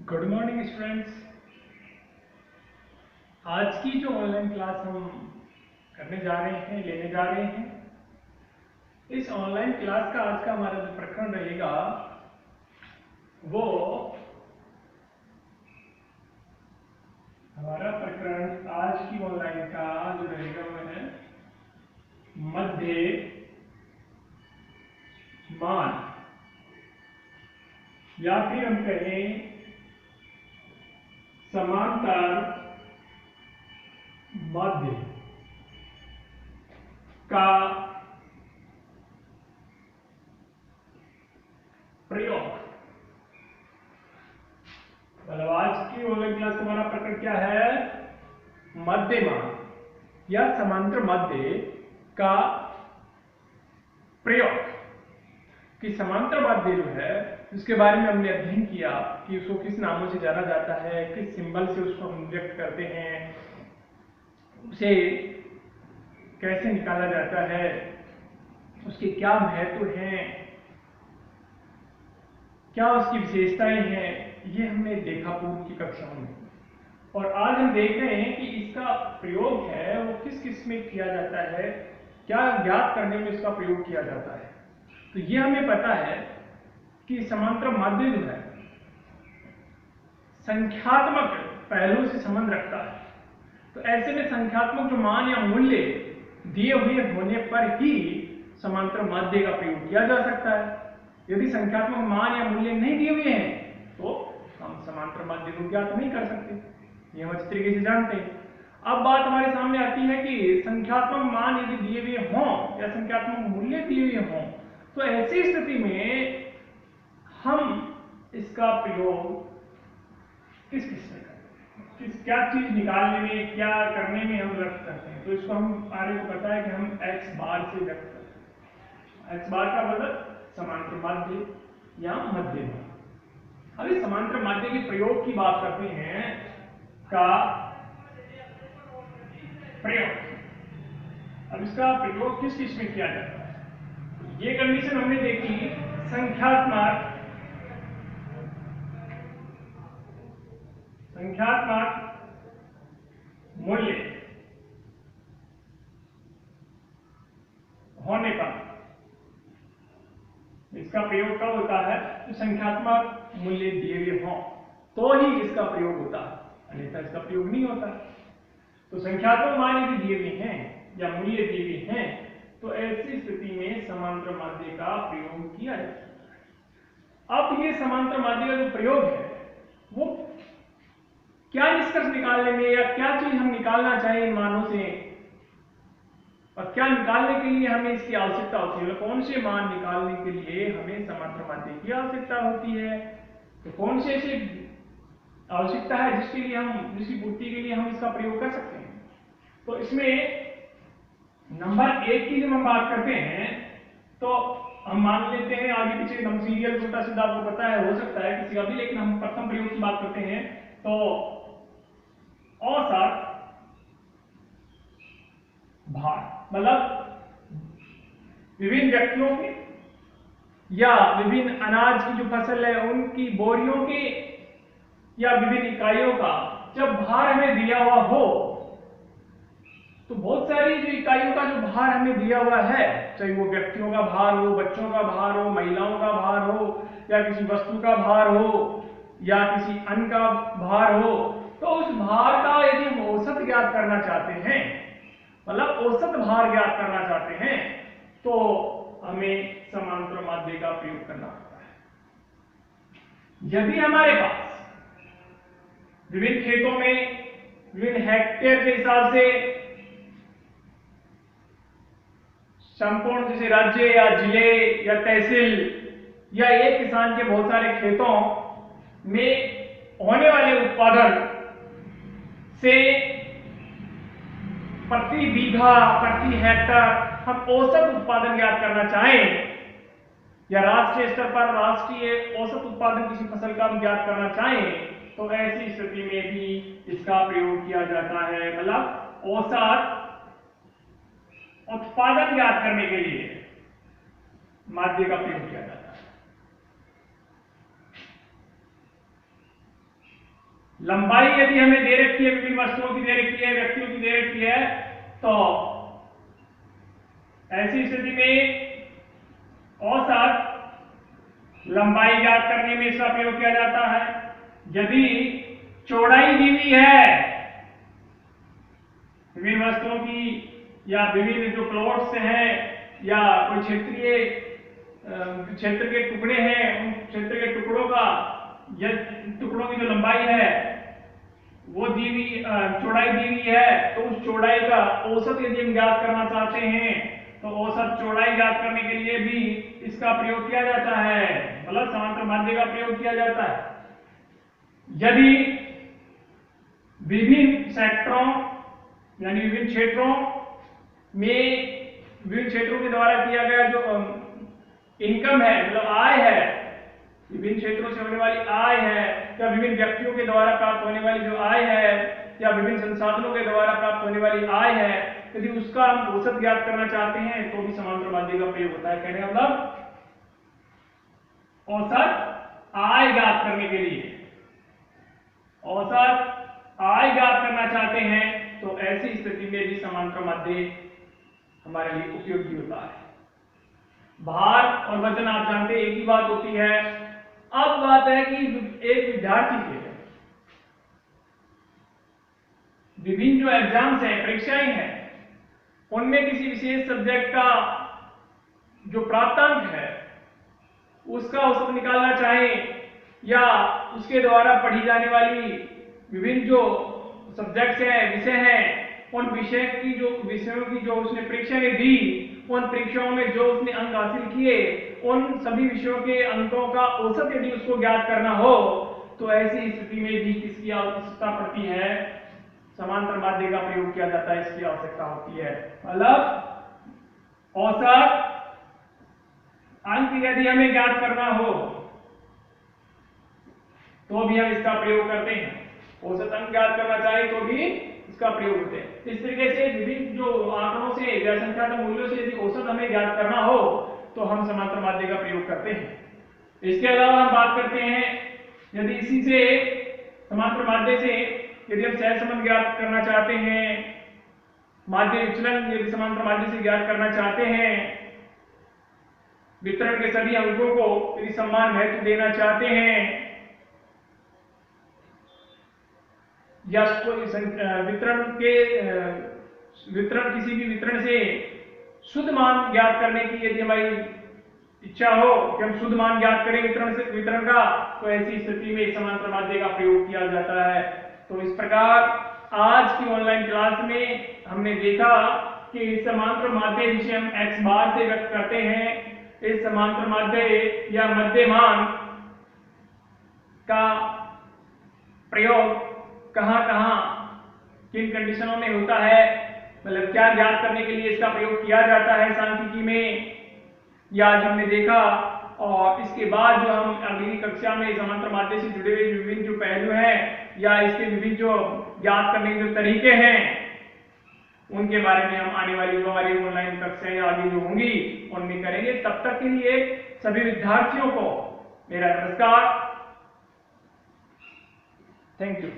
Good morning students. आज की जो ऑनलाइन क्लास हम करने जा रहे हैं, लेने जा रहे हैं, इस ऑनलाइन क्लास का आज का हमारा जो प्रकरण रहेगा वो हमारा प्रकरण आज की ऑनलाइन का जो रहेगा वो है मध्यमान, या फिर हम कहें समांतर माध्य का प्रयोग। मतलब आज की ऑनलाइन क्लास का हमारा प्रकरण क्या है? मध्यमान या समांतर माध्य का प्रयोग। कि समांतर माध्य जो है उसके बारे में हमने अध्ययन किया कि उसको किस नामों से जाना जाता है, किस सिंबल से उसको हम व्यक्त करते हैं, उसे कैसे निकाला जाता है, उसके क्या महत्व हैं, क्या उसकी विशेषताएं हैं, ये हमने देखा पूर्व की कक्षाओं में। और आज हम देख रहे हैं कि इसका प्रयोग है वो किस किस में किया जाता है, क्या ज्ञात करने में इसका प्रयोग किया जाता है। तो ये हमें पता है कि समांतर माध्य जो है संख्यात्मक पहलू से संबंध रखता है। तो ऐसे में संख्यात्मक जो मान या मूल्य दिए हुए होने पर ही समांतर माध्य का प्रयोग किया जा सकता है। यदि संख्यात्मक मान या मूल्य नहीं दिए हुए हैं तो हम समांतर माध्य को ज्ञात नहीं कर सकते, ये हम अच्छी तरीके से जानते हैं। अब बात हमारे सामने आती है कि संख्यात्मक मान यदि दिए हुए हों या संख्यात्मक मूल्य दिए हुए हों तो ऐसी स्थिति में हम इसका प्रयोग किस किस में करते हैं, क्या चीज निकालने में, क्या करने में हम व्यक्त करते हैं। तो इसको हम आर्य को पता है कि हम x बार से व्यक्त करते हैं। x बार का मतलब समांतर माध्य या मध्य मान। अब इस समांतर माध्य के प्रयोग की बात करते हैं का प्रयोग। अब इसका प्रयोग किस किस में किया जाता है, ये कंडीशन हमने देखी संख्यात्मक मूल्य होने पर इसका प्रयोग कब होता है? तो संख्यात्मक मूल्य दिए हुए हों तो ही इसका प्रयोग होता है, अन्यथा इसका प्रयोग नहीं होता। तो संख्यात्मक मान यदि दिए हुए हैं या मूल्य दिए हुए हैं तो ऐसी स्थिति में समांतर माध्य का प्रयोग किया जाता है। अब ये समांतर माध्य का जो प्रयोग है वो क्या निष्कर्ष निकालने में या क्या चीज हम निकालना चाहें इन मानों से, और क्या निकालने के लिए हमें इसकी आवश्यकता होती है, कौन से मान निकालने के लिए हमें समांतर माध्य की आवश्यकता होती है। तो कौन से ऐसी आवश्यकता है जिसकी पूर्ति के लिए हम इसका प्रयोग कर सकते हैं। तो इसमें नंबर 1 की जब हम बात करते हैं तो हम मान लेते हैं, आगे पीछे हम सीरियल उल्टा सीधा आपको पता है, हो सकता है किसी का भी, लेकिन हम प्रथम प्रयोग की बात करते हैं तो औसत भार, मतलब विभिन्न व्यक्तियों के या विभिन्न अनाज की जो फसल है उनकी बोरियों के या विभिन्न इकाइयों का जब भार हमें दिया हुआ हो, तो बहुत सारी जो इकाइयों का जो भार हमें दिया हुआ है, चाहे वो व्यक्तियों का भार हो, बच्चों का भार हो, महिलाओं का भार हो, या किसी वस्तु का भार हो, या किसी अन्न का भार हो, तो उस भार का यदि हम औसत ज्ञात करना चाहते हैं, मतलब औसत भार ज्ञात करना चाहते हैं, तो हमें समांतर माध्य का प्रयोग करना होता है। यदि हमारे पास विभिन्न खेतों में विभिन्न हेक्टेयर के हिसाब से संपूर्ण जैसे राज्य या जिले या तहसील या एक किसान के बहुत सारे खेतों में होने वाले उत्पादन से प्रति बीघा प्रति हेक्टर हम औसत उत्पादन ज्ञात करना चाहें, या राष्ट्रीय स्तर पर राष्ट्रीय औसत उत्पादन किसी फसल का हम ज्ञात करना चाहें, तो ऐसी स्थिति में भी इसका प्रयोग किया जाता है। मतलब औसत उत्पादन ज्ञात करने के लिए माध्य का प्रयोग किया जाता है। लंबाई यदि हमें दे रखी है, विभिन्न वस्तुओं की दे रखी है, व्यक्तियों की दे रखी है, तो ऐसी स्थिति में औसत लंबाई ज्ञात करने में इसका प्रयोग किया जाता है। यदि चौड़ाई दी हुई है विभिन्न वस्तुओं की या विभिन्न जो प्लॉट्स हैं या कोई क्षेत्र के टुकड़े हैं, उन क्षेत्र के टुकड़ों का या टुकड़ों की जो लंबाई है वो दी हुई, चौड़ाई दी हुई है, तो उस चौड़ाई का औसत यदि हम ज्ञात करना चाहते हैं तो औसत चौड़ाई ज्ञात करने के लिए भी इसका प्रयोग किया जाता है, मतलब समांतर माध्य का प्रयोग किया जाता है। यदि विभिन्न सेक्टरों यानी विभिन्न क्षेत्रों में विभिन्न क्षेत्रों के द्वारा किया गया जो इनकम है, मतलब आय है, विभिन्न क्षेत्रों से होने वाली आय है, या विभिन्न व्यक्तियों के द्वारा प्राप्त होने वाली जो आय है, या विभिन्न संसाधनों के द्वारा प्राप्त होने वाली आय है, यदि उसका हम औसत ज्ञात करना चाहते हैं तो भी समांतर माध्य का प्रयोग होता है। कहने का मतलब औसत आय ज्ञात करने के लिए, औसत आय ज्ञात करना चाहते हैं तो ऐसी स्थिति में भी समांतर माध्य हमारे लिए उपयोगी होता है। भार और वजन आप जानते हैं एक ही बात होती है। अब बात है कि एक विद्यार्थी के विभिन्न जो एग्जाम्स हैं, परीक्षाएं हैं, उनमें किसी विशेष सब्जेक्ट का जो प्राप्तांक है उसका औसत निकालना चाहे या उसके द्वारा पढ़ी जाने वाली विभिन्न जो सब्जेक्ट्स हैं, विषय हैं, उन विषयों की जो उसने परीक्षाएं दी, उन परीक्षाओं में जो उसने अंक हासिल किए, उन सभी विषयों के अंकों का औसत यदि उसको ज्ञात करना हो तो ऐसी स्थिति में भी किसकी आवश्यकता पड़ती है? समांतर माध्य का प्रयोग किया जाता है, इसकी आवश्यकता होती है। मतलब औसत अंक यदि हमें ज्ञात करना हो तो भी हम इसका प्रयोग करते हैं, औसत अंक ज्ञात करना चाहे तो भी इसका प्रयोग होते हैं। इस तरीके से विभिन्न जो आंकड़ों से या संख्यात्मक मूल्यों से यदि औसत हमें ज्ञात करना हो तो हम समांतर माध्य का प्रयोग करते हैं। इसके अलावा हम बात करते हैं यदि इसी से समांतर माध्य से यदि हम सहसंबंध ज्ञात करना चाहते हैं, माध्य विचलन यदि समांतर माध्य से ज्ञात करना चाहते हैं, वितरण के सभी अंकों को यदि समान महत्व देना चाहते हैं, या वितरण किसी भी वितरण से शुद्ध मान ज्ञात करने की यदि हमारी इच्छा हो कि हम शुद्ध मान ज्ञात करें वितरण का, तो ऐसी स्थिति में समांतर माध्य का प्रयोग किया जाता है। तो इस प्रकार आज की ऑनलाइन क्लास में हमने देखा कि समांतर माध्य जिसे हम x बार से व्यक्त करते हैं, इस समांतर माध्य या मध्यमान का प्रयोग कहां-कहां किन कंडीशनों में होता है, मतलब क्या ज्ञात करने के लिए इसका प्रयोग किया जाता है सांख्यिकी में, या आज हमने देखा। और इसके बाद जो हम अगली कक्षा में समांतर माध्य से जुड़े हुए विभिन्न जो पहलू हैं या इसके विभिन्न जो ज्ञात करने के जो तरीके हैं उनके बारे में हम आने वाली जो हमारी ऑनलाइन कक्षाएं आगे जो होंगी उनमें करेंगे। तब तक के लिए सभी विद्यार्थियों को मेरा नमस्कार। Thank you.